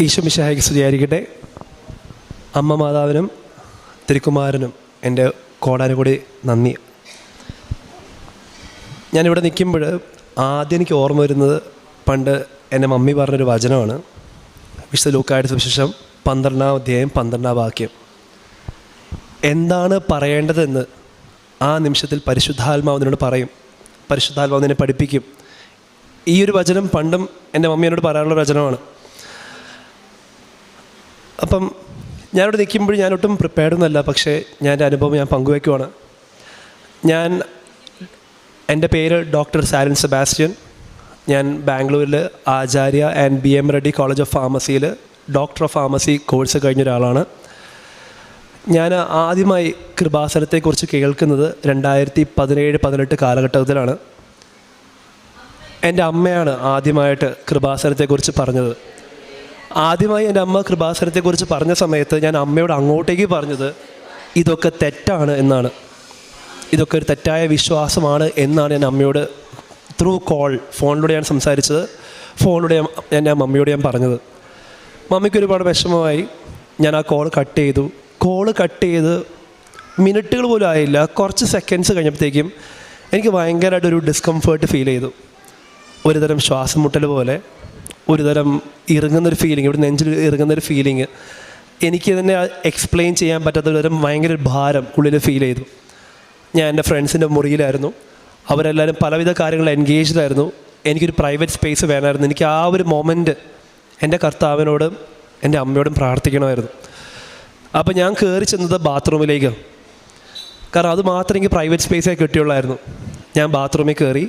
ഈശോ മിശിഹായ്ക്ക് സ്തുതിയായിരിക്കട്ടെ. അമ്മ മാതാവിനും തിരുക്കുമാരനും എൻ്റെ കോടാനുകൂടി നന്ദി. ഞാനിവിടെ നിൽക്കുമ്പോൾ ആദ്യം എനിക്ക് ഓർമ്മ വരുന്നത് പണ്ട് എൻ്റെ മമ്മി പറഞ്ഞൊരു വചനമാണ്. വിശുദ്ധ ലൂക്കായുടെ സുവിശേഷം 12-ാം അധ്യായം 12-ാം വാക്യം. എന്താണ് പറയേണ്ടതെന്ന് ആ നിമിഷത്തിൽ പരിശുദ്ധാത്മാവ് നിന്നോട് പറയും, പരിശുദ്ധാത്മാവ് നിന്നെ പഠിപ്പിക്കും. ഈ ഒരു വചനം പണ്ടും എൻ്റെ മമ്മി എന്നോട് പറയാനുള്ള വചനമാണ്. അപ്പം ഞാനിവിടെ നിൽക്കുമ്പോൾ ഞാനൊട്ടും പ്രിപ്പയർഡൊന്നുമല്ല, പക്ഷേ ഞാൻ എൻ്റെ അനുഭവം പങ്കുവയ്ക്കുവാണ്. എൻ്റെ പേര് ഡോക്ടർ സാരൻ സെബാസ്റ്റ്യൻ. ഞാൻ ബാംഗ്ലൂരിൽ Acharya and BM Reddy college of ഫാർമസിയിൽ ഡോക്ടർ ഓഫ് ഫാർമസി കോഴ്സ് കഴിഞ്ഞ ഒരാളാണ്. ഞാൻ ആദ്യമായി കൃപാസനത്തെക്കുറിച്ച് കേൾക്കുന്നത് 2017-18 കാലഘട്ടത്തിലാണ്. എൻ്റെ അമ്മയാണ് ആദ്യമായിട്ട് കൃപാസനത്തെക്കുറിച്ച് പറഞ്ഞത്. ആദ്യമായി എൻ്റെ അമ്മ കൃപാസനത്തെക്കുറിച്ച് പറഞ്ഞ സമയത്ത് ഞാൻ അമ്മയോട് അങ്ങോട്ടേക്ക് പറഞ്ഞത് ഇതൊക്കെ തെറ്റാണ് എന്നാണ്, ഇതൊക്കെ ഒരു തെറ്റായ വിശ്വാസമാണ് എന്നാണ് ഞാൻ അമ്മയോട് ഫോണിലൂടെ ഞാൻ സംസാരിച്ചത്. ഫോണിലൂടെ ഞാൻ മമ്മിയോട് ഞാൻ പറഞ്ഞത്. മമ്മിക്ക് ഒരുപാട് വിഷമമായി. ഞാൻ ആ കോൾ കട്ട് ചെയ്ത് മിനിറ്റുകൾ പോലും ആയില്ല, കുറച്ച് സെക്കൻഡ്സ് കഴിഞ്ഞപ്പോഴത്തേക്കും എനിക്ക് ഭയങ്കരമായിട്ടൊരു ഡിസ്കംഫേർട്ട് ഫീൽ ചെയ്തു. ഒരുതരം ശ്വാസം മുട്ടൽ പോലെ, ഒരുതരം ഇറങ്ങുന്നൊരു ഫീലിംഗ്, ഇവിടെ നെഞ്ചിൽ ഇറങ്ങുന്നൊരു ഫീലിംഗ്. എനിക്ക് തന്നെ എക്സ്പ്ലെയിൻ ചെയ്യാൻ പറ്റാത്ത ഒരുതരം ഭയങ്കര ഭാരം ഉള്ളിൽ ഫീൽ ചെയ്തു. ഞാൻ എൻ്റെ ഫ്രണ്ട്സിൻ്റെ മുറിയിലായിരുന്നു. അവരെല്ലാവരും പലവിധ കാര്യങ്ങളിൽ എൻഗേജ്ഡായിരുന്നു. എനിക്കൊരു പ്രൈവറ്റ് സ്പേസ് വേണമായിരുന്നു. എനിക്ക് ആ ഒരു മൊമെൻറ്റ് എൻ്റെ കർത്താവിനോടും എൻ്റെ അമ്മയോടും പ്രാർത്ഥിക്കണമായിരുന്നു. അപ്പോൾ ഞാൻ കയറി ചെന്നത് ബാത്റൂമിലേക്ക്, കാരണം അത് മാത്രം എനിക്ക് പ്രൈവറ്റ് സ്പേസേ കിട്ടിയുള്ളായിരുന്നു. ഞാൻ ബാത്റൂമിൽ കയറി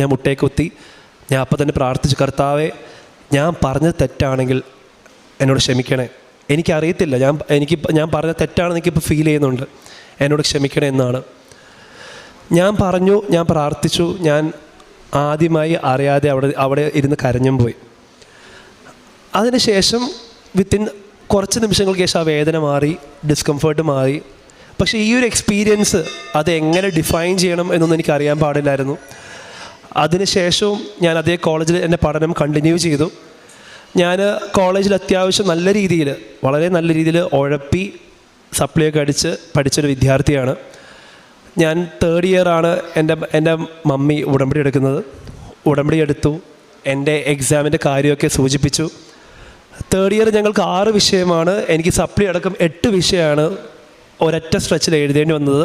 ഞാൻ മുട്ടയെ കുത്തി. ഞാൻ അപ്പം തന്നെ പ്രാർത്ഥിച്ചു, കർത്താവേ, ഞാൻ പറഞ്ഞത് തെറ്റാണെങ്കിൽ എന്നോട് ക്ഷമിക്കണേ. എനിക്കറിയത്തില്ല, ഞാൻ പറഞ്ഞ തെറ്റാണെന്ന് എനിക്കിപ്പോൾ ഫീൽ ചെയ്യുന്നുണ്ട്, എന്നോട് ക്ഷമിക്കണേ എന്നാണ് ഞാൻ പറഞ്ഞു. ഞാൻ പ്രാർത്ഥിച്ചു. ഞാൻ ആദ്യമായി അറിയാതെ അവിടെ ഇരുന്ന് കരഞ്ഞും പോയി. അതിനുശേഷം കുറച്ച് നിമിഷങ്ങൾക്ക് ശേഷം ആ വേദന മാറി, ഡിസ്കംഫേർട്ട് മാറി. പക്ഷേ ഈ ഒരു എക്സ്പീരിയൻസ് അതെങ്ങനെ ഡിഫൈൻ ചെയ്യണം എന്നൊന്നും എനിക്കറിയാൻ പാടില്ലായിരുന്നു. അതിനുശേഷവും ഞാൻ അതേ കോളേജിൽ എൻ്റെ പഠനം കണ്ടിന്യൂ ചെയ്തു. ഞാൻ കോളേജിൽ അത്യാവശ്യം വളരെ നല്ല രീതിയിൽ ഉഴപ്പി സപ്ലിയൊക്കെ അടിച്ച് പഠിച്ചൊരു വിദ്യാർത്ഥിയാണ്. ഞാൻ 3rd ഇയറാണ് എൻ്റെ മമ്മി ഉടമ്പടി എടുക്കുന്നത്. ഉടമ്പടി എടുത്തു. എൻ്റെ എക്സാമിൻ്റെ കാര്യമൊക്കെ സൂചിപ്പിച്ചു. 3rd ഇയർ ഞങ്ങൾക്ക് 6 വിഷയമാണ്. എനിക്ക് സപ്ലി അടക്കം 8 വിഷയമാണ് ഒരൊറ്റ സ്ട്രെച്ചിൽ എഴുതേണ്ടി വന്നത്.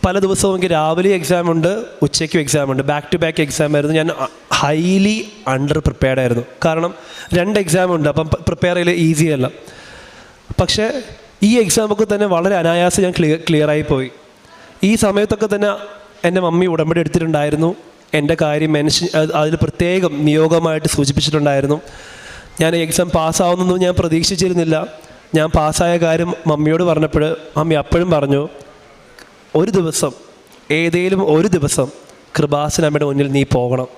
പല ദിവസവും എനിക്ക് രാവിലെ എക്സാമുണ്ട്, ഉച്ചയ്ക്കും എക്സാമുണ്ട്. ബാക്ക് ടു ബാക്ക് എക്സാം ആയിരുന്നു. ഞാൻ ഹൈലി അണ്ടർ പ്രിപ്പയർഡ് ആയിരുന്നു. കാരണം 2 എക്സാമുണ്ട്, അപ്പം പ്രിപ്പയർ ചെയ്യൽ ഈസി അല്ല. പക്ഷേ ഈ എക്സാമൊക്കെ തന്നെ വളരെ അനായാസം ഞാൻ ക്ലിയറായി പോയി. ഈ സമയത്തൊക്കെ തന്നെ എൻ്റെ മമ്മി ഉടമ്പടി എടുത്തിട്ടുണ്ടായിരുന്നു. എൻ്റെ കാര്യം അതിൽ പ്രത്യേകം നിയോഗമായിട്ട് സൂചിപ്പിച്ചിട്ടുണ്ടായിരുന്നു. ഞാൻ എക്സാം പാസ്സാവുന്നൊന്നും ഞാൻ പ്രതീക്ഷിച്ചിരുന്നില്ല. ഞാൻ പാസ്സായ കാര്യം മമ്മിയോട് പറഞ്ഞപ്പോൾ മമ്മി അപ്പോഴും പറഞ്ഞു, ഏതെങ്കിലും ഒരു ദിവസം കൃപാസനമ്മയുടെ മുന്നിൽ നീ പോകണം,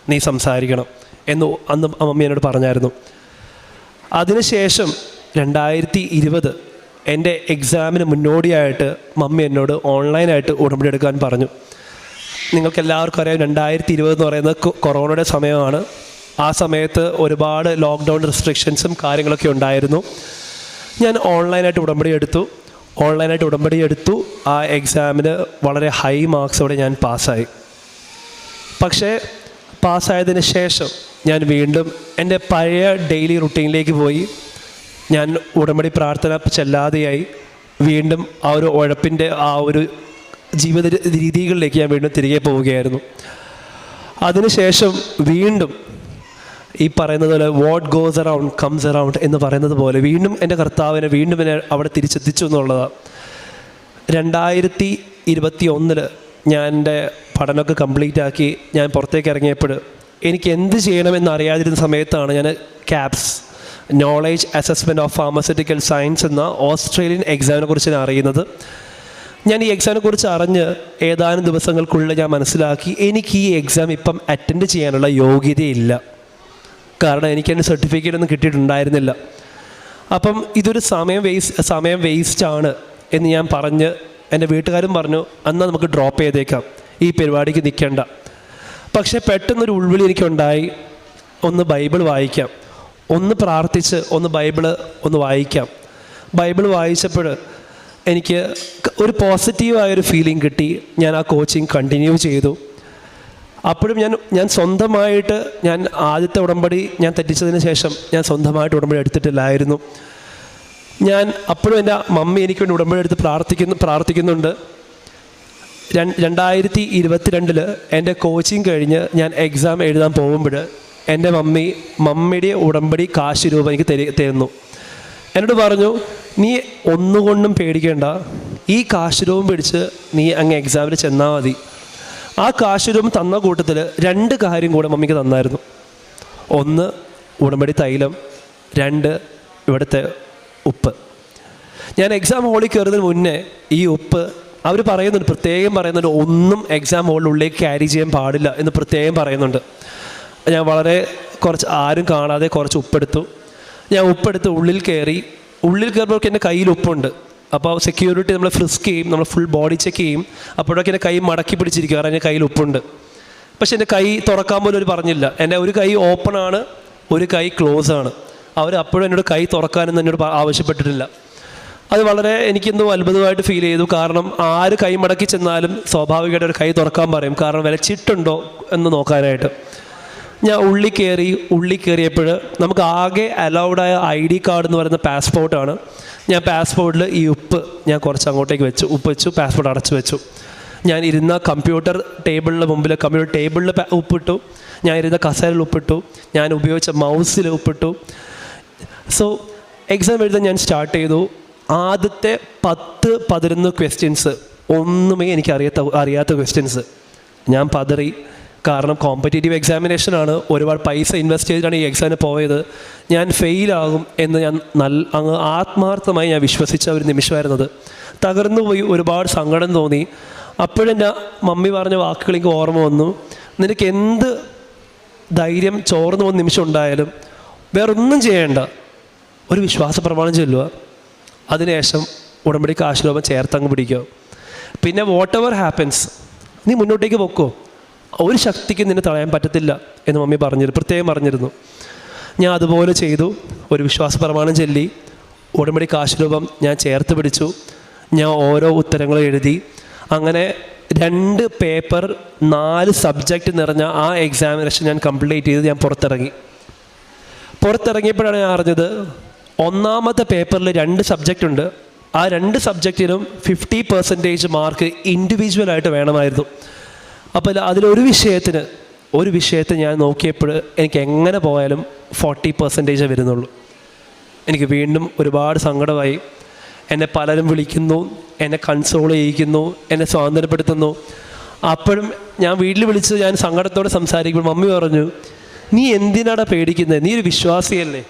നീ സംസാരിക്കണം എന്ന് അന്ന് മമ്മി എന്നോട് പറഞ്ഞായിരുന്നു. അതിനുശേഷം 2020 എൻ്റെ എക്സാമിന് മുന്നോടിയായിട്ട് മമ്മി എന്നോട് ഓൺലൈനായിട്ട് ഉടമ്പടി എടുക്കാൻ പറഞ്ഞു. നിങ്ങൾക്കെല്ലാവർക്കും അറിയാം, 2020 എന്ന് പറയുന്നത് കൊറോണയുടെ സമയമാണ്. ആ സമയത്ത് ഒരുപാട് ലോക്ക്ഡൗൺ റെസ്ട്രിക്ഷൻസും കാര്യങ്ങളൊക്കെ ഉണ്ടായിരുന്നു. ഞാൻ ഓൺലൈനായിട്ട് ഉടമ്പടി എടുത്തു. ആ എക്സാമിന് വളരെ ഹൈ മാർക്സോടെ ഞാൻ പാസ്സായി. പക്ഷേ പാസ്സായതിന് ശേഷം ഞാൻ വീണ്ടും എൻ്റെ പഴയ ഡെയിലി റുട്ടീനിലേക്ക് പോയി. ഞാൻ ഉടമ്പടി പ്രാർത്ഥന ചെല്ലാതെയായി. വീണ്ടും ആ ഒരു ഉഴപ്പിൻ്റെ ആ ഒരു ജീവിത രീതികളിലേക്ക് ഞാൻ വീണ്ടും തിരികെ പോവുകയായിരുന്നു. അതിനുശേഷം വീണ്ടും ഈ പറയുന്നത് പോലെ what goes around comes around എന്ന് പറയുന്നത് പോലെ വീണ്ടും എൻ്റെ കർത്താവിനെ വീണ്ടും എന്നെ അവിടെ തിരിച്ചെത്തിച്ചു എന്നുള്ളതാണ്. 2021 ഞാൻ എൻ്റെ പഠനമൊക്കെ കംപ്ലീറ്റ് ആക്കി ഞാൻ പുറത്തേക്ക് ഇറങ്ങിയപ്പോൾ എനിക്ക് എന്ത് ചെയ്യണമെന്ന് അറിയാതിരുന്ന സമയത്താണ് ഞാൻ CAPS knowledge assessment of pharmaceutical science എന്ന ഓസ്ട്രേലിയൻ എക്സാമിനെ കുറിച്ച് ഞാൻ അറിയുന്നത്. ഞാൻ ഈ എക്സാമിനെ കുറിച്ച് അറിഞ്ഞ് ഏതാനും ദിവസങ്ങൾക്കുള്ളിൽ ഞാൻ മനസ്സിലാക്കി എനിക്ക് ഈ എക്സാം ഇപ്പം അറ്റൻഡ് ചെയ്യാനുള്ള യോഗ്യതയില്ല. കാരണം എനിക്ക് എൻ്റെ സർട്ടിഫിക്കറ്റ് ഒന്നും കിട്ടിയിട്ടുണ്ടായിരുന്നില്ല. അപ്പം ഇതൊരു സമയം വേസ്റ്റാണ് എന്ന് ഞാൻ പറഞ്ഞ് എൻ്റെ വീട്ടുകാരും പറഞ്ഞു, എന്നാൽ നമുക്ക് ഡ്രോപ്പ് ചെയ്തേക്കാം, ഈ പരിപാടിക്ക് നിൽക്കേണ്ട. പക്ഷേ പെട്ടെന്നൊരു ഉൾവിളി എനിക്കുണ്ടായി, ഒന്ന് ബൈബിൾ വായിക്കാം. ഒന്ന് പ്രാർത്ഥിച്ച് ഒന്ന് ബൈബിള് ഒന്ന് വായിക്കാം. ബൈബിൾ വായിച്ചപ്പോൾ എനിക്ക് ഒരു പോസിറ്റീവായൊരു ഫീലിംഗ് കിട്ടി. ഞാൻ ആ കോച്ചിങ് കണ്ടിന്യൂ ചെയ്തു. അപ്പോഴും ഞാൻ സ്വന്തമായിട്ട് ഞാൻ ആദ്യത്തെ ഉടമ്പടി ഞാൻ തെറ്റിച്ചതിന് ശേഷം ഞാൻ സ്വന്തമായിട്ട് ഉടമ്പടി എടുത്തിട്ടില്ലായിരുന്നു. ഞാൻ അപ്പോഴും എൻ്റെ മമ്മി എനിക്ക് വേണ്ടി ഉടമ്പടി എടുത്ത് പ്രാർത്ഥിക്കുന്നുണ്ട്. 2022 എൻ്റെ കോച്ചിങ് കഴിഞ്ഞ് ഞാൻ എക്സാം എഴുതാൻ പോകുമ്പോൾ എൻ്റെ മമ്മിയുടെ ഉടമ്പടി കാശ് രൂപ എനിക്ക് തരുന്നു. എന്നോട് പറഞ്ഞു, നീ ഒന്നുകൊണ്ടും പേടിക്കേണ്ട, ഈ കാശ് രൂപം പിടിച്ച് നീ അങ്ങ് എക്സാമിൽ ചെന്നാൽ മതി. ആ കാശ് രൂപം തന്ന കൂട്ടത്തിൽ 2 കാര്യം കൂടെ മമ്മിക്ക് തന്നായിരുന്നു. 1 ഉടമ്പടി തൈലം, 2 ഇവിടുത്തെ ഉപ്പ്. ഞാൻ എക്സാം ഹോളിൽ കയറുന്നതിന് മുന്നേ ഈ ഉപ്പ് അവർ പറയുന്നുണ്ട്, പ്രത്യേകം പറയുന്നുണ്ട്, ഒന്നും എക്സാം ഹോളിനുള്ളിലേക്ക് ക്യാരി ചെയ്യാൻ പാടില്ല എന്ന് പ്രത്യേകം പറയുന്നുണ്ട്. ഞാൻ വളരെ കുറച്ച് ആരും കാണാതെ കുറച്ച് ഉപ്പെടുത്തു. ഞാൻ ഉപ്പെടുത്ത് ഉള്ളിൽ കയറുമ്പോഴേക്ക് എൻ്റെ കയ്യിൽ ഉപ്പുണ്ട്. അപ്പോൾ സെക്യൂരിറ്റി നമ്മളെ ഫ്രിസ്ക് ചെയ്യും, നമ്മൾ ഫുൾ ബോഡി ചെക്ക് ചെയ്യും. അപ്പോഴൊക്കെ എൻ്റെ കൈ മടക്കി പിടിച്ചിരിക്കും, കാരണം എൻ്റെ കയ്യിൽ ഉപ്പുണ്ട്. പക്ഷെ എൻ്റെ കൈ തുറക്കാൻ പോലും അവർ പറഞ്ഞില്ല. എൻ്റെ ഒരു കൈ ഓപ്പൺ ആണ്, ഒരു കൈ ക്ലോസ് ആണ്. അവർ അപ്പോഴും എന്നോട് കൈ തുറക്കാനൊന്നും എന്നോട് ആവശ്യപ്പെട്ടിട്ടില്ല. അത് വളരെ എനിക്കെന്തോ അത്ഭുതമായിട്ട് ഫീൽ ചെയ്തു. കാരണം ആര് കൈ മടക്കി ചെന്നാലും സ്വാഭാവികമായിട്ട് ഒരു കൈ തുറക്കാൻ പറയും, കാരണം വിലച്ചിട്ടുണ്ടോ എന്ന് നോക്കാനായിട്ട്. ഞാൻ ഉള്ളിൽ കയറിയപ്പോൾ നമുക്ക് ആകെ അലൗഡായ ID കാർഡ് എന്ന് പറയുന്ന പാസ്പോർട്ടാണ്. ഞാൻ പാസ്പോർട്ടിൽ ഈ ഉപ്പ് ഞാൻ കുറച്ച് അങ്ങോട്ടേക്ക് വെച്ചു, ഉപ്പ് വെച്ചു, പാസ്പോർട്ട് അടച്ചു വെച്ചു. ഞാൻ ഇരുന്ന കമ്പ്യൂട്ടർ ടേബിളിൻ്റെ മുമ്പിൽ ഉപ്പിട്ടു, ഞാൻ ഇരുന്ന കസേരയിൽ ഉപ്പിട്ടു, ഞാൻ ഉപയോഗിച്ച മൗസിൽ ഉപ്പിട്ടു. സോ എക്സാം എഴുതാൻ ഞാൻ സ്റ്റാർട്ട് ചെയ്തു. ആദ്യത്തെ 10-11 ക്വസ്റ്റ്യൻസ് ഒന്നുമേ എനിക്ക് അറിയാത്ത ക്വസ്റ്റ്യൻസ്. ഞാൻ പതറി, കാരണം കോമ്പറ്റേറ്റീവ് എക്സാമിനേഷനാണ്, ഒരുപാട് പൈസ ഇൻവെസ്റ്റ് ചെയ്തിട്ടാണ് ഈ എക്സാമിന് പോയത്. ഞാൻ ഫെയിലാകും എന്ന് ഞാൻ അങ്ങ് ആത്മാർത്ഥമായി ഞാൻ വിശ്വസിച്ച ഒരു നിമിഷമായിരുന്നത്. തകർന്നു പോയി, ഒരുപാട് സങ്കടം തോന്നി. അപ്പോഴെൻ്റെ മമ്മി പറഞ്ഞ വാക്കുകൾ എനിക്ക് ഓർമ്മ വന്നു. നിനക്ക് എന്ത് ധൈര്യം ചോർന്നു പോകുന്ന നിമിഷം ഉണ്ടായാലും വേറൊന്നും ചെയ്യേണ്ട, ഒരു വിശ്വാസ പ്രമാണം ചൊല്ലുക, അതിനുശേഷം ഉടമ്പടി കാശുരൂപം ചേർത്തങ്ങ് പിടിക്കുക. പിന്നെ വാട്ട് എവർ ഹാപ്പൻസ് നീ മുന്നോട്ടേക്ക് പൊക്കോ, ഒരു ശക്തിക്ക് നിന്നെ തടയാൻ പറ്റത്തില്ല എന്ന് മമ്മി പ്രത്യേകം പറഞ്ഞിരുന്നു. ഞാൻ അതുപോലെ ചെയ്തു. ഒരു വിശ്വാസ പ്രമാണം ചൊല്ലി ഉടമ്പടി കാശുരൂപം ഞാൻ ചേർത്ത് പിടിച്ചു. ഞാൻ ഓരോ ഉത്തരങ്ങളും എഴുതി. അങ്ങനെ 2 പേപ്പർ 4 സബ്ജക്റ്റ് നിറഞ്ഞ ആ എക്സാമിനേഷൻ ഞാൻ കംപ്ലീറ്റ് ചെയ്ത് ഞാൻ പുറത്തിറങ്ങിയപ്പോഴാണ് ഞാൻ അറിഞ്ഞത്, ഒന്നാമത്തെ പേപ്പറിൽ 2 സബ്ജക്റ്റ് ഉണ്ട്. ആ 2 സബ്ജക്റ്റിനും 50% മാർക്ക് ഇൻഡിവിജ്വലായിട്ട് വേണമായിരുന്നു. അപ്പോൾ അതിലൊരു വിഷയത്തിന് ഞാൻ നോക്കിയപ്പോൾ എനിക്ക് എങ്ങനെ പോയാലും 40% വരുന്നുള്ളൂ. എനിക്ക് വീണ്ടും ഒരുപാട് സങ്കടമായി. എന്നെ പലരും വിളിക്കുന്നു, എന്നെ കൺസോൾ ചെയ്യിക്കുന്നു, എന്നെ സ്വാതന്ത്ര്യപ്പെടുത്തുന്നു. അപ്പോഴും ഞാൻ വീട്ടിൽ വിളിച്ച് ഞാൻ സങ്കടത്തോടെ സംസാരിക്കുമ്പോൾ മമ്മി പറഞ്ഞു, നീ എന്തിനാണ് പേടിക്കുന്നത്, നീ ഒരു വിശ്വാസിയല്ലേ,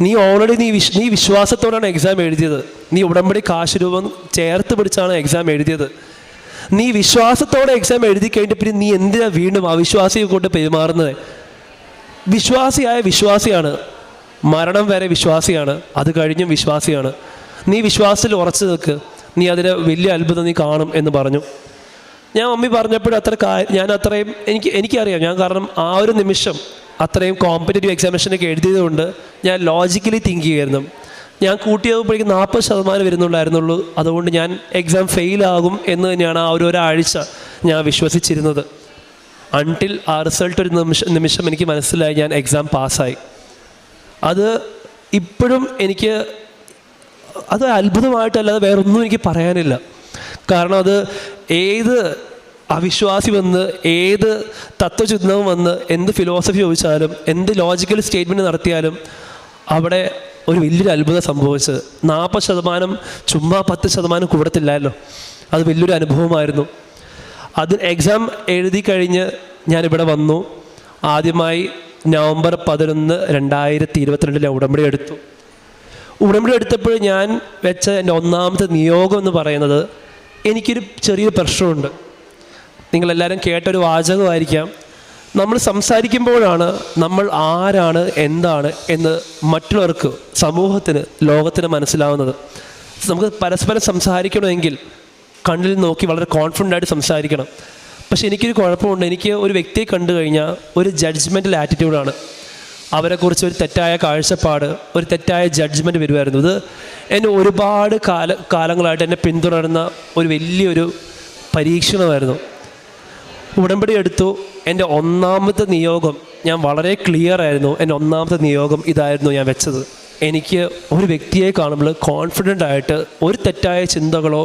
നീ ഓൾറെഡി നീ വിശ്വാസത്തോടാണ് എക്സാം എഴുതിയത്, നീ ഉടമ്പടി കാശുരൂപം ചേർത്ത് പിടിച്ചാണ് എക്സാം എഴുതിയത്, നീ വിശ്വാസത്തോടെ എക്സാം എഴുതി കഴിഞ്ഞിട്ട് പിന്നെ നീ എന്തിനാ വീണ്ടും അവിശ്വാസിയെ കൊണ്ട് പെരുമാറുന്നത്? വിശ്വാസിയാണ്, മരണം വരെ വിശ്വാസിയാണ്, അത് കഴിഞ്ഞും വിശ്വാസിയാണ്. നീ വിശ്വാസത്തിൽ ഉറച്ചു നിൽക്ക്, നീ അതിന് വലിയ അത്ഭുതം നീ കാണും എന്ന് പറഞ്ഞു. ഞാൻ മമ്മി പറഞ്ഞപ്പോഴും ഞാൻ അത്രയും എനിക്കറിയാം. ഞാൻ കാരണം ആ ഒരു നിമിഷം അത്രയും കോമ്പറ്റേറ്റീവ് എക്സാമിനേഷനൊക്കെ എഴുതിയതുകൊണ്ട് ഞാൻ ലോജിക്കലി തിങ്ക് ചെയ്യുമായിരുന്നു. ഞാൻ കൂട്ടിയപ്പോഴേക്കും 40% വരുന്നുണ്ടായിരുന്നുള്ളൂ. അതുകൊണ്ട് ഞാൻ എക്സാം ഫെയിലാകും എന്ന് തന്നെയാണ് ആ ഒരാഴ്ച ഞാൻ വിശ്വസിച്ചിരുന്നത്. അൺടിൽ ആ റിസൾട്ട് ഒരു നിമിഷം എനിക്ക് മനസ്സിലായി, ഞാൻ എക്സാം പാസ്സായി. അത് ഇപ്പോഴും എനിക്ക് അത് അത്ഭുതമായിട്ടല്ലാതെ വേറൊന്നും എനിക്ക് പറയാനില്ല. കാരണം അത് ഏത് അവിശ്വാസി വന്ന്, ഏത് തത്വചിന്തവും വന്ന്, എന്ത് ഫിലോസഫി ചോദിച്ചാലും, എന്ത് ലോജിക്കൽ സ്റ്റേറ്റ്മെൻറ്റ് നടത്തിയാലും അവിടെ ഒരു വലിയൊരു അത്ഭുതം സംഭവിച്ചത്. 40% ചുമ്മാ 10% കൂടത്തില്ലല്ലോ. അത് വലിയൊരു അനുഭവമായിരുന്നു. അത് എക്സാം എഴുതി കഴിഞ്ഞ് ഞാനിവിടെ വന്നു. ആദ്യമായി നവംബർ 11, 2022 ഉടമ്പടി എടുത്തു. ഉടമ്പടി എടുത്തപ്പോൾ ഞാൻ വെച്ച എൻ്റെ ഒന്നാമത്തെ നിയോഗം എന്ന് പറയുന്നത്, എനിക്കൊരു ചെറിയൊരു പ്രശ്നമുണ്ട്. നിങ്ങളെല്ലാവരും കേട്ടൊരു വാചകമായിരിക്കാം, നമ്മൾ സംസാരിക്കുമ്പോഴാണ് നമ്മൾ ആരാണ് എന്താണ് എന്ന് മറ്റുള്ളവർക്ക്, സമൂഹത്തിന്, ലോകത്തിന് മനസ്സിലാവുന്നത്. നമുക്ക് പരസ്പരം സംസാരിക്കണമെങ്കിൽ കണ്ണിൽ നോക്കി വളരെ കോൺഫിഡൻ്റായിട്ട് സംസാരിക്കണം. പക്ഷെ എനിക്കൊരു കുഴപ്പമുണ്ട്, എനിക്ക് ഒരു വ്യക്തിയെ കണ്ടു കഴിഞ്ഞാൽ ഒരു ജഡ്ജ്മെൻ്റൽ ആറ്റിറ്റ്യൂഡാണ്. അവരെക്കുറിച്ച് ഒരു തെറ്റായ കാഴ്ചപ്പാട്, ഒരു തെറ്റായ ജഡ്ജ്മെൻറ്റ് വരുമായിരുന്നു. ഇത് എന്നെ ഒരുപാട് കാലങ്ങളായിട്ട് എന്നെ പിന്തുടരുന്ന ഒരു വലിയൊരു പരീക്ഷണമായിരുന്നു. ഉടമ്പടി എടുത്തു. എൻ്റെ ഒന്നാമത്തെ നിയോഗം ഞാൻ വളരെ ക്ലിയർ ആയിരുന്നു. എൻ്റെ ഒന്നാമത്തെ നിയോഗം ഇതായിരുന്നു ഞാൻ വെച്ചത്. എനിക്ക് ഒരു വ്യക്തിയെ കാണുമ്പോൾ കോൺഫിഡൻ്റ് ആയിട്ട് ഒരു തെറ്റായ ചിന്തകളോ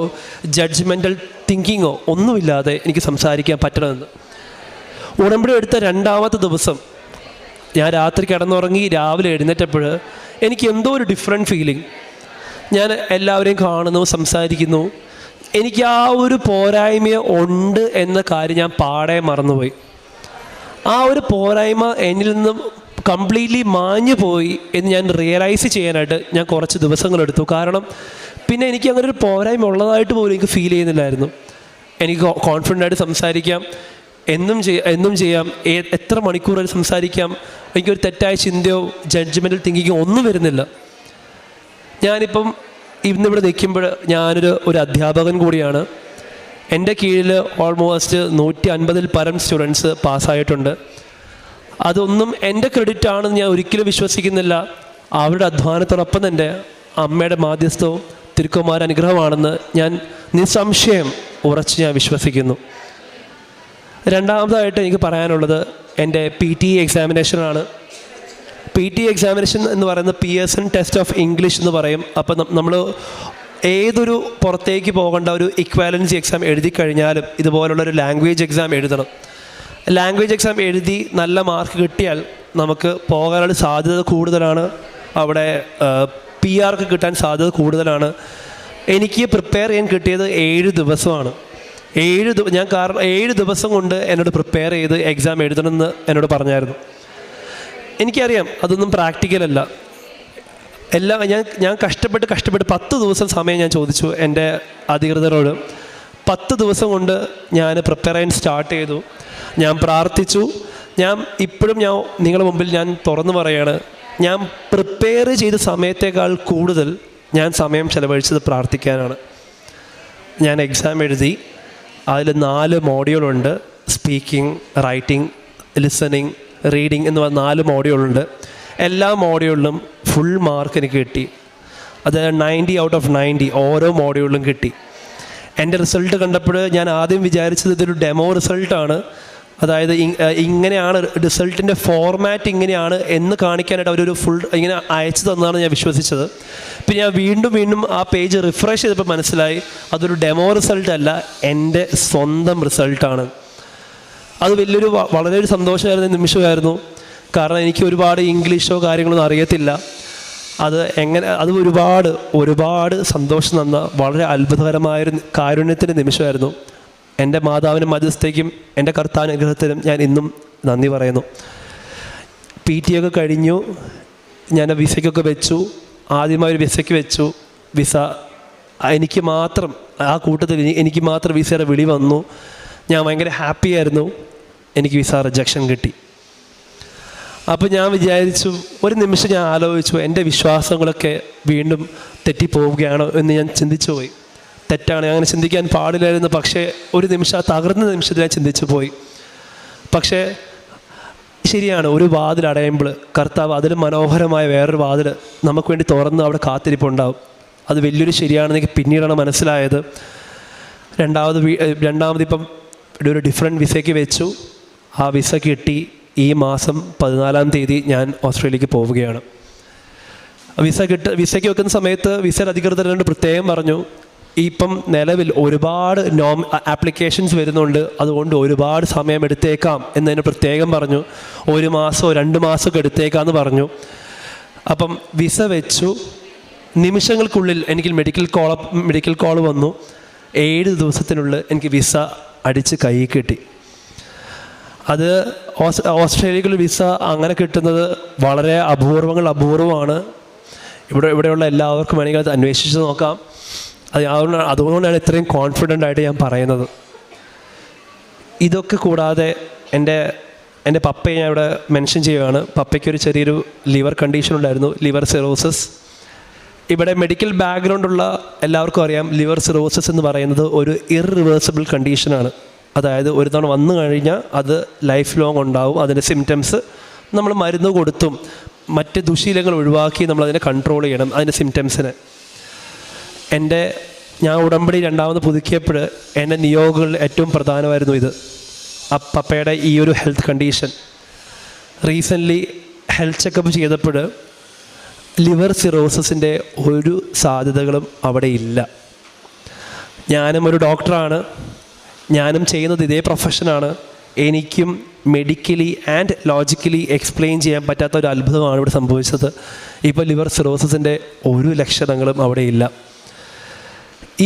ജഡ്ജ്മെൻ്റൽ തിങ്കിങ്ങോ ഒന്നുമില്ലാതെ എനിക്ക് സംസാരിക്കാൻ പറ്റണമെന്ന്. ഉടമ്പടി എടുത്ത രണ്ടാമത്തെ ദിവസം ഞാൻ രാത്രി കിടന്നുറങ്ങി രാവിലെ എഴുന്നേറ്റപ്പോൾ എനിക്ക് എന്തോ ഒരു ഡിഫറെൻറ്റ് ഫീലിംഗ്. ഞാൻ എല്ലാവരെയും കാണുന്നു, സംസാരിക്കുന്നു. എനിക്ക് ആ ഒരു പോരായ്മ ഉണ്ട് എന്ന കാര്യം ഞാൻ പാടെ മറന്നുപോയി. ആ ഒരു പോരായ്മ എന്നിൽ നിന്നും കംപ്ലീറ്റ്ലി മാഞ്ഞു പോയി എന്ന് ഞാൻ റിയലൈസ് ചെയ്യാനായിട്ട് ഞാൻ കുറച്ച് ദിവസങ്ങളെടുത്തു. കാരണം പിന്നെ എനിക്ക് അങ്ങനെ ഒരു പോരായ്മ ഉള്ളതായിട്ട് പോലും എനിക്ക് ഫീൽ ചെയ്യുന്നില്ലായിരുന്നു. എനിക്ക് കോൺഫിഡൻ്റ് ആയിട്ട് സംസാരിക്കാം, എന്നും ചെയ്യാം, എത്ര മണിക്കൂർ സംസാരിക്കാം. എനിക്കൊരു തെറ്റായ ചിന്തയോ ജഡ്ജ്മെൻ്റൽ തിങ്കിങ്ങോ ഒന്നും വരുന്നില്ല. ഞാനിപ്പം ഇന്നിവിടെ നിൽക്കുമ്പോൾ ഞാനൊരു അധ്യാപകൻ കൂടിയാണ്. എൻ്റെ കീഴിൽ ഓൾമോസ്റ്റ് 150-ൽ പരം സ്റ്റുഡൻസ് പാസ്സായിട്ടുണ്ട്. അതൊന്നും എൻ്റെ ക്രെഡിറ്റ് ആണെന്ന് ഞാൻ ഒരിക്കലും വിശ്വസിക്കുന്നില്ല. അവരുടെ അധ്വാനത്തോടൊപ്പം തന്നെ അമ്മയുടെ മാധ്യസ്ഥവും തിരുക്കുമാര അനുഗ്രഹമാണെന്ന് ഞാൻ നിസ്സംശയം ഉറച്ച് ഞാൻ വിശ്വസിക്കുന്നു. രണ്ടാമതായിട്ട് എനിക്ക് പറയാനുള്ളത് എൻ്റെ PTE എക്സാമിനേഷനാണ്. PTE എക്സാമിനേഷൻ എന്ന് പറയുന്നത് പിയേഴ്സൺ ടെസ്റ്റ് ഓഫ് ഇംഗ്ലീഷ് എന്ന് പറയും. അപ്പം നമ്മൾ ഏതൊരു പുറത്തേക്ക് പോകേണ്ട ഒരു ഇക്വാലൻസി എക്സാം എഴുതി കഴിഞ്ഞാലും ഇതുപോലുള്ളൊരു ലാംഗ്വേജ് എക്സാം എഴുതണം. ലാംഗ്വേജ് എക്സാം എഴുതി നല്ല മാർക്ക് കിട്ടിയാൽ നമുക്ക് പോകാനുള്ള സാധ്യത കൂടുതലാണ്. അവിടെ PR കിട്ടാൻ സാധ്യത കൂടുതലാണ്. എനിക്ക് പ്രിപ്പയർ ചെയ്യാൻ കിട്ടിയത് 7 ദിവസമാണ്. 7 ദിവസം കൊണ്ട് എന്നോട് പ്രിപ്പയർ ചെയ്ത് എക്സാം എഴുതണമെന്ന് എന്നോട് പറഞ്ഞായിരുന്നു. എനിക്കറിയാം അതൊന്നും പ്രാക്ടിക്കലല്ല. എല്ലാം ഞാൻ കഷ്ടപ്പെട്ട് 10 ദിവസം സമയം ഞാൻ ചോദിച്ചു എൻ്റെ അധികൃതരോട്. 10 ദിവസം കൊണ്ട് ഞാൻ പ്രിപ്പയർ ചെയ്യാൻ സ്റ്റാർട്ട് ചെയ്തു. ഞാൻ പ്രാർത്ഥിച്ചു. ഇപ്പോഴും നിങ്ങളുടെ മുമ്പിൽ ഞാൻ തുറന്നു പറയുകയാണ്, ഞാൻ പ്രിപ്പയർ ചെയ്ത സമയത്തേക്കാൾ കൂടുതൽ ഞാൻ സമയം ചെലവഴിച്ചത് പ്രാർത്ഥിക്കാനാണ്. ഞാൻ എക്സാം എഴുതി. അതിൽ 4 മോഡ്യൂളുണ്ട്. സ്പീക്കിംഗ്, റൈറ്റിംഗ്, ലിസണിങ്, റീഡിങ് എന്ന് പറഞ്ഞ 4 മോഡ്യൂളുണ്ട്. എല്ലാ മോഡ്യൂളിലും ഫുൾ മാർക്ക് എനിക്ക് കിട്ടി. അതായത് 90 ഔട്ട് ഓഫ് 90 ഓരോ മോഡ്യൂളിലും കിട്ടി. എൻ്റെ റിസൾട്ട് കണ്ടപ്പോൾ ഞാൻ ആദ്യം വിചാരിച്ചത് ഇതൊരു ഡെമോ റിസൾട്ടാണ്. അതായത് ഇങ്ങനെയാണ് റിസൾട്ടിൻ്റെ ഫോർമാറ്റ്, ഇങ്ങനെയാണ് എന്ന് കാണിക്കാനായിട്ട് അവരൊരു ഫുൾ ഇങ്ങനെ അയച്ചു തന്നാണ് ഞാൻ വിശ്വസിച്ചത്. പിന്നെ ഞാൻ വീണ്ടും ആ പേജ് റിഫ്രഷ് ചെയ്തപ്പോൾ മനസ്സിലായി അതൊരു ഡെമോ റിസൾട്ട് അല്ല, എൻ്റെ സ്വന്തം റിസൾട്ടാണ്. അത് വളരെ ഒരു സന്തോഷമായിരുന്ന നിമിഷമായിരുന്നു. കാരണം എനിക്ക് ഒരുപാട് ഇംഗ്ലീഷോ കാര്യങ്ങളൊന്നും അറിയത്തില്ല. അത് ഒരുപാട് സന്തോഷം തന്ന വളരെ അത്ഭുതകരമായൊരു കാരുണ്യത്തിൻ്റെ നിമിഷമായിരുന്നു. എൻ്റെ മാതാവിനും മധ്യസ്ഥയ്ക്കും എൻ്റെ കർത്താനുഗ്രഹത്തിനും ഞാൻ ഇന്നും നന്ദി പറയുന്നു. PTE ഒക്കെ കഴിഞ്ഞു. ഞാൻ വിസയ്ക്കൊക്കെ വെച്ചു. ആദ്യമായൊരു വിസയ്ക്ക് വെച്ചു. വിസ എനിക്ക് മാത്രം, ആ കൂട്ടത്തിൽ എനിക്ക് മാത്രം വിസയുടെ വിളി വന്നു. ഞാൻ ഭയങ്കര ഹാപ്പി ആയിരുന്നു. എനിക്ക് വിസ റിജക്ഷൻ കിട്ടി. അപ്പോൾ ഞാൻ വിചാരിച്ചു, ഒരു നിമിഷം ഞാൻ ആലോചിച്ചു, എൻ്റെ വിശ്വാസങ്ങളൊക്കെ വീണ്ടും തെറ്റിപ്പോവുകയാണോ എന്ന് ഞാൻ ചിന്തിച്ചു പോയി. തെറ്റാണ്, അങ്ങനെ ചിന്തിക്കാൻ പാടില്ലായിരുന്നു. പക്ഷേ ഒരു നിമിഷം, തകർന്ന നിമിഷത്തിൽ ഞാൻ ചിന്തിച്ചു പോയി. പക്ഷേ ശരിയാണ്, ഒരു വാതിൽ അടയുമ്പോൾ കർത്താവ് അതിൽ മനോഹരമായ വേറൊരു വാതിൽ നമുക്ക് വേണ്ടി തുറന്ന് അവിടെ കാത്തിരിപ്പുണ്ടാവും. അത് വലിയൊരു ശരിയാണെന്ന് എനിക്ക് പിന്നീടാണ് മനസ്സിലായത്. രണ്ടാമതിപ്പം ഒരു ഡിഫറെൻറ്റ് വിസയ്ക്ക് വെച്ചു. ആ വിസ കിട്ടി. ഈ മാസം 14-ാം തീയതി ഞാൻ ഓസ്ട്രേലിയക്ക് പോവുകയാണ്. വിസയ്ക്ക് വെക്കുന്ന സമയത്ത് വിസയുടെ അധികൃതരോട് പ്രത്യേകം പറഞ്ഞു, ഇപ്പം നിലവിൽ ഒരുപാട് ആപ്ലിക്കേഷൻസ് വരുന്നുണ്ട്, അതുകൊണ്ട് ഒരുപാട് സമയം എടുത്തേക്കാം എന്നതിന് പ്രത്യേകം പറഞ്ഞു. 1 മാസമോ 2 മാസമൊക്കെ എടുത്തേക്കാമെന്ന് പറഞ്ഞു. അപ്പം വിസ വെച്ചു. നിമിഷങ്ങൾക്കുള്ളിൽ എനിക്ക് മെഡിക്കൽ കോൾ വന്നു. 7 ദിവസത്തിനുള്ളിൽ എനിക്ക് വിസ അടിച്ച് കയ്യിൽ കിട്ടി. അത് ഓസ്ട്രേലിയയിൽ വിസ അങ്ങനെ കിട്ടുന്നത് വളരെ അപൂർവമാണ്. ഇവിടെയുള്ള എല്ലാവർക്കും വേണമെങ്കിൽ അത് അന്വേഷിച്ച് നോക്കാം. അതുകൊണ്ടാണ് ഇത്രയും കോൺഫിഡൻ്റ് ആയിട്ട് ഞാൻ പറയുന്നത്. ഇതൊക്കെ കൂടാതെ എൻ്റെ പപ്പയെ ഞാൻ ഇവിടെ മെൻഷൻ ചെയ്യുകയാണ്. പപ്പയ്ക്കൊരു ചെറിയൊരു ലിവർ കണ്ടീഷൻ ഉണ്ടായിരുന്നു, ലിവർ സിറോസിസ്. ഇവിടെ മെഡിക്കൽ ബാക്ക്ഗ്രൗണ്ടുള്ള എല്ലാവർക്കും അറിയാം, ലിവർ സിറോസിസ് എന്ന് പറയുന്നത് ഒരു ഇറിവേഴ്സിബിൾ കണ്ടീഷനാണ്. അതായത് ഒരു തവണ വന്നു കഴിഞ്ഞാൽ അത് ലൈഫ് ലോങ് ഉണ്ടാവും. അതിൻ്റെ സിംറ്റംസ് നമ്മൾ മരുന്ന് കൊടുത്തും മറ്റ് ദുശീലങ്ങൾ ഒഴിവാക്കി നമ്മളതിനെ കൺട്രോൾ ചെയ്യണം, അതിൻ്റെ സിംറ്റംസിനെ. ഞാൻ ഉടമ്പടി രണ്ടാമത് പുതുക്കിയപ്പോൾ എൻ്റെ നിയോഗങ്ങളിൽ ഏറ്റവും പ്രധാനമായിരുന്നു ഇത്. പപ്പയുടെ ഈ ഒരു health condition. Recently health checkup ചെയ്തപ്പോൾ ലിവർ സിറോസിൻ്റെ ഒരു സാധ്യതകളും അവിടെ ഇല്ല. ഞാനും ഒരു ഡോക്ടറാണ്, ഞാനും ചെയ്യുന്നത് ഇതേ പ്രൊഫഷനാണ്. എനിക്കും മെഡിക്കലി ആൻഡ് ലോജിക്കലി എക്സ്പ്ലെയിൻ ചെയ്യാൻ പറ്റാത്ത ഒരു അത്ഭുതമാണ് ഇവിടെ സംഭവിച്ചത്. ഇപ്പോൾ ലിവർ സിറോസിൻ്റെ ഒരു ലക്ഷണങ്ങളും അവിടെ ഇല്ല.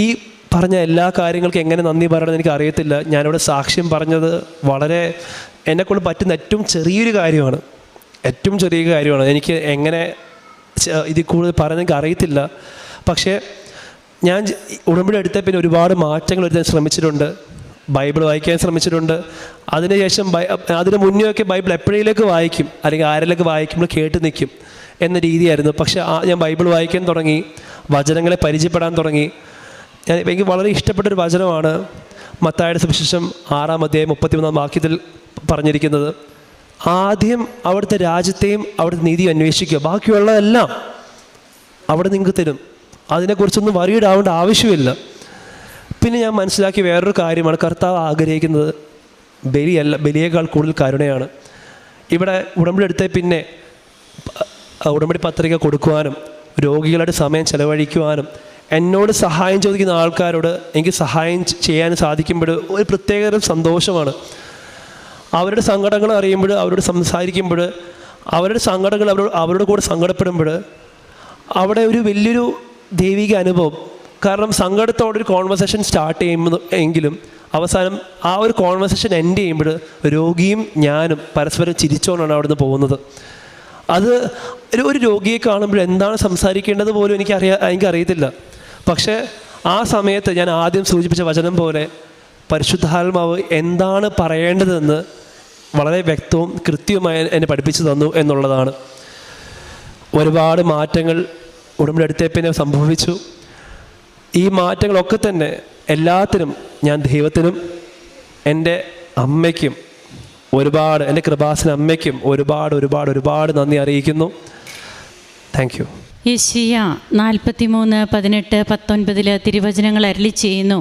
ഈ പറഞ്ഞ എല്ലാ കാര്യങ്ങൾക്കും എങ്ങനെ നന്ദി പറയണമെന്ന് എനിക്ക് അറിയത്തില്ല. ഞാനിവിടെ സാക്ഷ്യം പറഞ്ഞത് വളരെ എന്നെക്കൊണ്ട് പറ്റുന്ന ഏറ്റവും ചെറിയൊരു കാര്യമാണ്, ഏറ്റവും ചെറിയ കാര്യമാണ്. എനിക്ക് എങ്ങനെ ഇതിൽ കൂടുതൽ പറയാൻ എനിക്ക് അറിയത്തില്ല. പക്ഷേ ഞാൻ ഉടമ്പടി എടുത്ത പിന്നെ ഒരുപാട് മാറ്റങ്ങൾ വരുത്താൻ ശ്രമിച്ചിട്ടുണ്ട്. ബൈബിൾ വായിക്കാൻ ശ്രമിച്ചിട്ടുണ്ട്. അതിനുശേഷം അതിന് മുന്നേയൊക്കെ ബൈബിൾ എപ്പോഴേലേക്ക് വായിക്കും, അല്ലെങ്കിൽ ആരെങ്കിലൊക്കെ വായിക്കുമ്പോൾ കേട്ട് നിൽക്കും എന്ന രീതിയായിരുന്നു. പക്ഷേ ഞാൻ ബൈബിൾ വായിക്കാൻ തുടങ്ങി, വചനങ്ങളെ പരിചയപ്പെടാൻ തുടങ്ങി. എനിക്ക് വളരെ ഇഷ്ടപ്പെട്ടൊരു വചനമാണ് മത്തായിയുടെ സുവിശേഷം 6-33 വാക്യത്തിൽ പറഞ്ഞിരിക്കുന്നത്. ആദ്യം അവിടുത്തെ രാജ്യത്തെയും അവിടുത്തെ നീതി അന്വേഷിക്കുക, ബാക്കിയുള്ളതെല്ലാം അവിടെ നിങ്ങൾക്ക് തരും. അതിനെക്കുറിച്ചൊന്നും വറീഡാവേണ്ട ആവശ്യമില്ല. പിന്നെ ഞാൻ മനസ്സിലാക്കിയ വേറൊരു കാര്യമാണ്, കർത്താവ് ആഗ്രഹിക്കുന്നത് ബലിയേക്കാൾ കൂടുതൽ കരുണയാണ്. ഇവിടെ ഉടമ്പടി എടുത്ത പിന്നെ ഉടമ്പടി പത്രിക കൊടുക്കുവാനും രോഗികളുടെ സമയം ചെലവഴിക്കുവാനും എന്നോട് സഹായം ചോദിക്കുന്ന ആൾക്കാരോട് എനിക്ക് സഹായം ചെയ്യാൻ സാധിക്കുമ്പോൾ ഒരു പ്രത്യേകതരം സന്തോഷമാണ്. അവരുടെ സങ്കടങ്ങൾ അറിയുമ്പോൾ, അവരോട് സംസാരിക്കുമ്പോൾ, അവരുടെ സങ്കടങ്ങൾ അവരുടെ കൂടെ സങ്കടപ്പെടുമ്പോൾ അവിടെ ഒരു വലിയൊരു ദൈവിക അനുഭവം. കാരണം സങ്കടത്തോടൊരു കോൺവെർസേഷൻ സ്റ്റാർട്ട് ചെയ്യുമെങ്കിലും അവസാനം ആ ഒരു കോൺവെർസേഷൻ എൻഡ് ചെയ്യുമ്പോൾ രോഗിയും ഞാനും പരസ്പരം ചിരിച്ചുകൊണ്ടാണ് അവിടുന്ന് പോകുന്നത്. അത് ഒരു രോഗിയെ കാണുമ്പോൾ എന്താണ് സംസാരിക്കേണ്ടത് പോലും എനിക്കറിയത്തില്ല. പക്ഷേ ആ സമയത്ത് ഞാൻ ആദ്യം സൂചിപ്പിച്ച വചനം പോലെ പരിശുദ്ധാത്മാവ് എന്താണ് പറയേണ്ടതെന്ന് വളരെ വ്യക്തവും കൃത്യവുമായി എന്നെ പഠിപ്പിച്ചു തന്നു എന്നുള്ളതാണ്. ഒരുപാട് മാറ്റങ്ങൾ ഉടമ്പടി എടുത്തപ്പിന്നെ സംഭവിച്ചു. ഈ മാറ്റങ്ങളൊക്കെ തന്നെ എല്ലാത്തിനും ഞാൻ ദൈവത്തിനും എൻ്റെ അമ്മയ്ക്കും ഒരുപാട്, എൻ്റെ കൃപാസന അമ്മയ്ക്കും ഒരുപാട് നന്ദി അറിയിക്കുന്നു. Thank you. യെശയ്യാ 43:18-19 തിരുവചനങ്ങൾ അരുളി ചെയ്യുന്നു: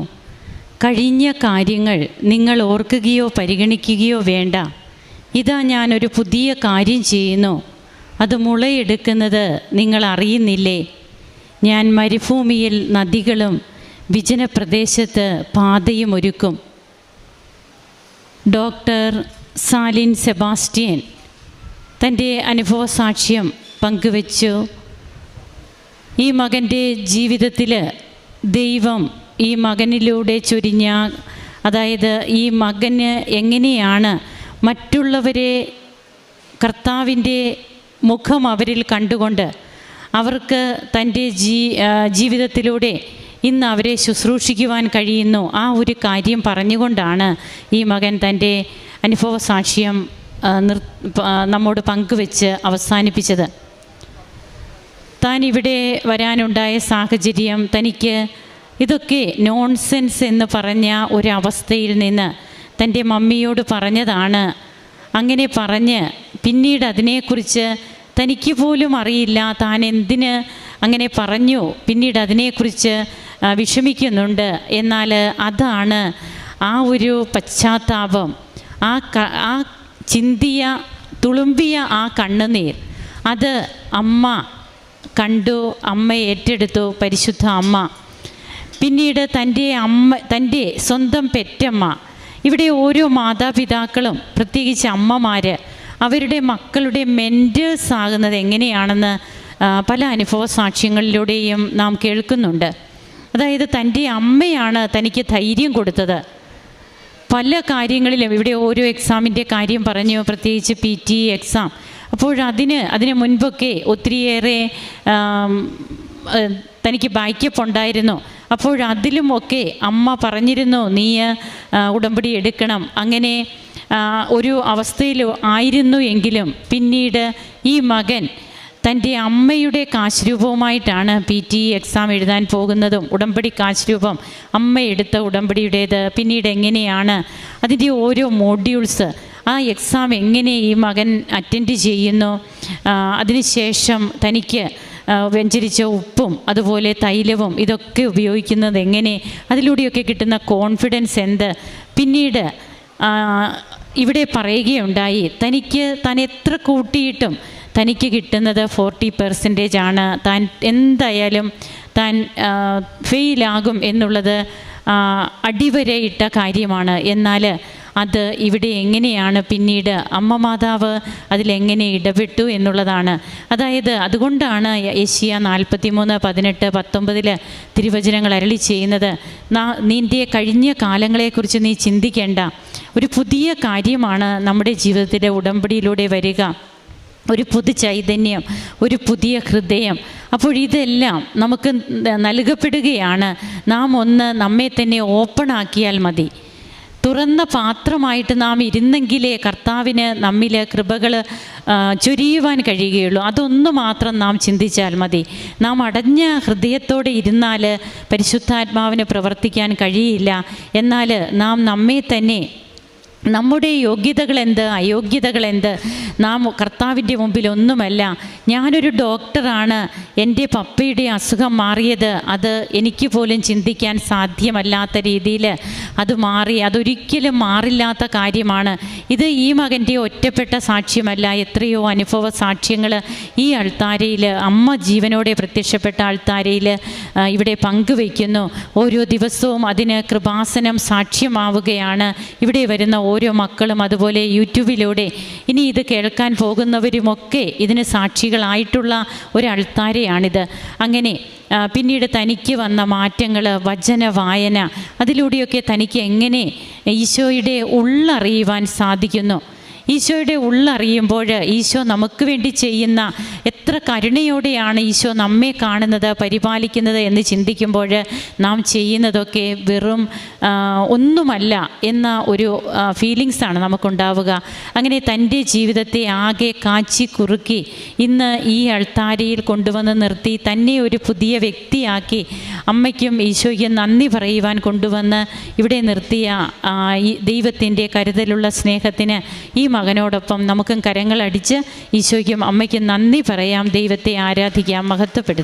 കഴിഞ്ഞ കാര്യങ്ങൾ നിങ്ങൾ ഓർക്കുകയോ പരിഗണിക്കുകയോ വേണ്ട. ഇതാ ഞാനൊരു പുതിയ കാര്യം ചെയ്യുന്നു, അത് മുളയെടുക്കുന്നത് നിങ്ങൾ അറിയുന്നില്ലേ? ഞാൻ മരുഭൂമിയിൽ നദികളും വിജനപ്രദേശത്ത് പാതയും ഒരുക്കും. ഡോക്ടർ സാലിൻ സെബാസ്റ്റ്യൻ തൻ്റെ അനുഭവ സാക്ഷ്യം പങ്കുവച്ചു. ഈ മകൻ്റെ ജീവിതത്തിൽ ദൈവം ഈ മകനിലൂടെ ചൊരിഞ്ഞ, അതായത് ഈ മകന് എങ്ങനെയാണ് മറ്റുള്ളവരെ കർത്താവിൻ്റെ മുഖം അവരിൽ കണ്ടുകൊണ്ട് അവർക്ക് തൻ്റെ ജീവിതത്തിലൂടെ ഇന്ന് അവരെ ശുശ്രൂഷിക്കുവാൻ കഴിയുന്നു. ആ ഒരു കാര്യം പറഞ്ഞുകൊണ്ടാണ് ഈ മകൻ തൻ്റെ അനുഭവ സാക്ഷ്യം നമ്മോട് പങ്കുവെച്ച് അവസാനിപ്പിച്ചത്. താൻ ഇവിടെ വരാനുണ്ടായ സാഹചര്യം, തനിക്ക് ഇതൊക്കെ നോൺസെൻസ് എന്ന് പറഞ്ഞ ഒരവസ്ഥയിൽ നിന്ന് തൻ്റെ മമ്മിയോട് പറഞ്ഞതാണ്. അങ്ങനെ പറഞ്ഞ് പിന്നീട് അതിനെക്കുറിച്ച് തനിക്ക് പോലും അറിയില്ല താൻ എന്തിന് അങ്ങനെ പറഞ്ഞു, പിന്നീട് അതിനെക്കുറിച്ച് വിഷമിക്കുന്നുണ്ട്. എന്നാൽ അതാണ് ആ ഒരു പശ്ചാത്താപം, ആ ചിന്തിയ തുളുമ്പിയ ആ കണ്ണുനീർ, അത് അമ്മ കണ്ടു, അമ്മ ഏറ്റെടുത്തു, പരിശുദ്ധ അമ്മ. പിന്നീട് തൻ്റെ സ്വന്തം പെറ്റമ്മ. ഇവിടെ ഓരോ മാതാപിതാക്കളും, പ്രത്യേകിച്ച് അമ്മമാർ, അവരുടെ മക്കളുടെ മെൻറ്റേഴ്സ് ആകുന്നത് എങ്ങനെയാണെന്ന് പല അനുഭവ സാക്ഷ്യങ്ങളിലൂടെയും നാം കേൾക്കുന്നുണ്ട്. അതായത് തൻ്റെ അമ്മയാണ് തനിക്ക് ധൈര്യം കൊടുത്തത്. പല കാര്യങ്ങളിലും ഇവിടെ ഓരോ എക്സാമിൻ്റെ കാര്യം പറഞ്ഞു, പ്രത്യേകിച്ച് PT എക്സാം. അപ്പോൾ അതിന് മുൻപൊക്കെ ഒത്തിരിയേറെ തനിക്ക് ബാക്കപ്പ് ഉണ്ടായിരുന്നു. അപ്പോഴതിലുമൊക്കെ അമ്മ പറഞ്ഞിരുന്നു, നീ ഉടമ്പടി എടുക്കണം. അങ്ങനെ ഒരു അവസ്ഥയിൽ ആയിരുന്നു എങ്കിലും പിന്നീട് ഈ മകൻ തൻ്റെ അമ്മയുടെ കാശ് രൂപവുമായിട്ടാണ് PT എക്സാം എഴുതാൻ പോകുന്നതും. ഉടമ്പടി കാശ് രൂപം അമ്മ എടുത്ത ഉടമ്പടിയുടേത്. പിന്നീട് എങ്ങനെയാണ് അതിൻ്റെ ഓരോ മോഡ്യൂൾസ് ആ എക്സാം എങ്ങനെ ഈ മകൻ അറ്റൻഡ് ചെയ്യുന്നു, അതിനുശേഷം തനിക്ക് വ്യഞ്ചരിച്ച ഉപ്പും അതുപോലെ തൈലവും ഇതൊക്കെ ഉപയോഗിക്കുന്നത് എങ്ങനെ, അതിലൂടെയൊക്കെ കിട്ടുന്ന കോൺഫിഡൻസ് എന്ത്. പിന്നീട് ഇവിടെ പറയുകയുണ്ടായി, താൻ എത്ര കൂട്ടിയിട്ടും തനിക്ക് കിട്ടുന്നത് 40% ആണ്, താൻ എന്തായാലും താൻ ഫെയിലാകും എന്നുള്ളത് അടിവരയിട്ട കാര്യമാണ്. എന്നാൽ അത് ഇവിടെ എങ്ങനെയാണ് പിന്നീട് അമ്മ മാതാവ് അതിലെങ്ങനെ ഇടപെട്ടു എന്നുള്ളതാണ്. അതായത് അതുകൊണ്ടാണ് യെശയ്യാ 43:18-19 തിരുവചനങ്ങൾ അരുളി ചെയ്യുന്നത്, നിൻ്റെ കഴിഞ്ഞ കാലങ്ങളെക്കുറിച്ച് നീ ചിന്തിക്കേണ്ട, ഒരു പുതിയ കാര്യമാണ് നമ്മുടെ ജീവിതത്തിലെ ഉടമ്പടിയിലൂടെ വരിക, ഒരു പുതു ചൈതന്യം, ഒരു പുതിയ ഹൃദയം. അപ്പോൾ ഇതെല്ലാം നമുക്ക് നൽകപ്പെടുകയാണ്. നാം ഒന്ന് നമ്മെ തന്നെ ഓപ്പണാക്കിയാൽ മതി. തുറന്ന പാത്രമായിട്ട് നാം ഇരുന്നെങ്കിലേ കർത്താവിന് നമ്മിൽ കൃപകൾ ചൊരിയുവാൻ കഴിയുകയുള്ളൂ. അതൊന്നു മാത്രം നാം ചിന്തിച്ചാൽ മതി. നാം അടഞ്ഞ ഹൃദയത്തോടെ ഇരുന്നാൽ പരിശുദ്ധാത്മാവിന് പ്രവർത്തിക്കാൻ കഴിയില്ല. എന്നാൽ നാം നമ്മെ തന്നെ, നമ്മുടെ യോഗ്യതകളെന്ത്, അയോഗ്യതകളെന്ത്, നാം കർത്താവിൻ്റെ മുമ്പിൽ ഒന്നുമല്ല. ഞാനൊരു ഡോക്ടറാണ്, എൻ്റെ പപ്പയുടെ അസുഖം മാറിയത് അത് എനിക്ക് പോലും ചിന്തിക്കാൻ സാധ്യമല്ലാത്ത രീതിയിൽ അത് മാറി, അതൊരിക്കലും മാറില്ലാത്ത കാര്യമാണ്. ഇത് ഈ മകൻ്റെ ഒറ്റപ്പെട്ട സാക്ഷ്യമല്ല, എത്രയോ അനുഭവ സാക്ഷ്യങ്ങൾ ഈ അൾത്താരയിൽ, അമ്മ ജീവനോടെ പ്രത്യക്ഷപ്പെട്ട അൾത്താരയിൽ ഇവിടെ പങ്കുവയ്ക്കുന്നു. ഓരോ ദിവസവും അതിന് കൃപാസനം സാക്ഷ്യമാവുകയാണ്. ഇവിടെ വരുന്ന ഓരോ മക്കളും അതുപോലെ യൂട്യൂബിലൂടെ ഇനി ഇത് കേൾക്കാൻ പോകുന്നവരുമൊക്കെ ഇതിന് സാക്ഷികളായിട്ടുള്ള ഒരു അൾത്താരയാണിത്. അങ്ങനെ പിന്നീട് തനിക്ക് വന്ന മാറ്റങ്ങൾ, വചന വായന, അതിലൂടെയൊക്കെ തനിക്ക് എങ്ങനെ ഈശോയുടെ ഉള്ളറിയുവാൻ സാധിക്കുന്നു. ഈശോയുടെ ഉള്ളറിയുമ്പോൾ ഈശോ നമുക്ക് വേണ്ടി ചെയ്യുന്ന എത്ര കരുണയോടെയാണ് ഈശോ നമ്മെ കാണുന്നത്, പരിപാലിക്കുന്നത് എന്ന് ചിന്തിക്കുമ്പോൾ നാം ചെയ്യുന്നതൊക്കെ വെറും ഒന്നുമല്ല എന്ന ഒരു ഫീലിങ്സാണ് നമുക്കുണ്ടാവുക. അങ്ങനെ തൻ്റെ ജീവിതത്തെ ആകെ കാച്ചി കുറുക്കി ഇന്ന് ഈ അൾത്താരയിൽ കൊണ്ടുവന്ന് നിർത്തി തന്നെ ഒരു പുതിയ വ്യക്തിയാക്കി അമ്മയ്ക്കും ഈശോയ്ക്കും നന്ദി പറയുവാൻ കൊണ്ടുവന്ന് ഇവിടെ നിർത്തിയ ഈ ദൈവത്തിൻ്റെ കരുതലുള്ള സ്നേഹത്തിന് ഈ മകനോടൊപ്പം നമുക്കും കരങ്ങളടിച്ച് ഈശോയ്ക്കും അമ്മയ്ക്കും നന്ദി പറയാം, ദൈവത്തെ ആരാധിക്കാം, മഹത്വപ്പെടുത്താം.